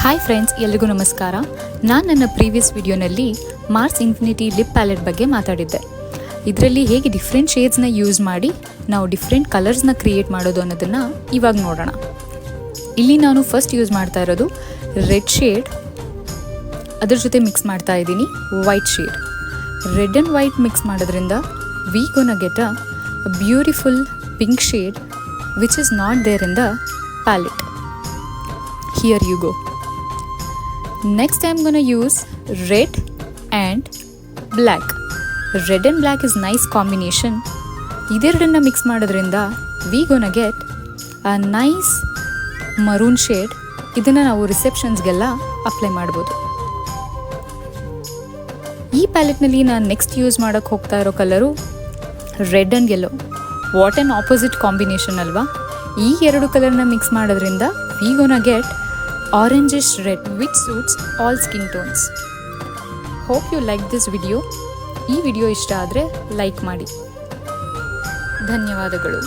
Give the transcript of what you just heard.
Hi friends, ಎಲ್ರಿಗೂ ನಮಸ್ಕಾರ. ನಾನು ನನ್ನ ಪ್ರೀವಿಯಸ್ ವಿಡಿಯೋನಲ್ಲಿ ಮಾರ್ಸ್ ಇನ್ಫಿನಿಟಿ ಲಿಪ್ ಪ್ಯಾಲೆಟ್ ಬಗ್ಗೆ ಮಾತಾಡಿದ್ದೆ. ಇದರಲ್ಲಿ ಹೇಗೆ ಡಿಫ್ರೆಂಟ್ ಶೇಡ್ಸ್ನ ಯೂಸ್ ಮಾಡಿ ನಾವು ಡಿಫ್ರೆಂಟ್ ಕಲರ್ಸ್ನ ಕ್ರಿಯೇಟ್ ಮಾಡೋದು ಅನ್ನೋದನ್ನು ಇವಾಗ ನೋಡೋಣ. ಇಲ್ಲಿ ನಾನು ಫಸ್ಟ್ ಯೂಸ್ ಮಾಡ್ತಾ ಇರೋದು ರೆಡ್ ಶೇಡ್, ಅದ್ರ ಜೊತೆ ಮಿಕ್ಸ್ ಮಾಡ್ತಾ ಇದ್ದೀನಿ white shade. Red and white mix ಮಾಡೋದ್ರಿಂದ we gonna get a beautiful pink shade which is not there in the palette. Here you go. Next I'm gonna use red and black. Red and black is nice combination. ಇದೆರಡನ್ನ mix ಮಾಡೋದ್ರಿಂದ we gonna get a nice maroon shade. ಇದನ್ನು ನಾವು ರಿಸೆಪ್ಷನ್ಸ್ಗೆಲ್ಲ apply ಮಾಡ್ಬೋದು. ಈ ಪ್ಯಾಲೆಟ್ನಲ್ಲಿ ನಾನು next use ಮಾಡೋಕ್ಕೆ ಹೋಗ್ತಾ ಇರೋ colour red and yellow. What an opposite combination ಅಲ್ವಾ? ಈ ಎರಡು ಕಲರ್ನ ಮಿಕ್ಸ್ ಮಾಡೋದ್ರಿಂದ we gonna get orangish red which suits all skin tones. Hope you like this video. ಈ ವಿಡಿಯೋ ಇಷ್ಟ ಆದರೆ ಲೈಕ್ ಮಾಡಿ. ಧನ್ಯವಾದಗಳು.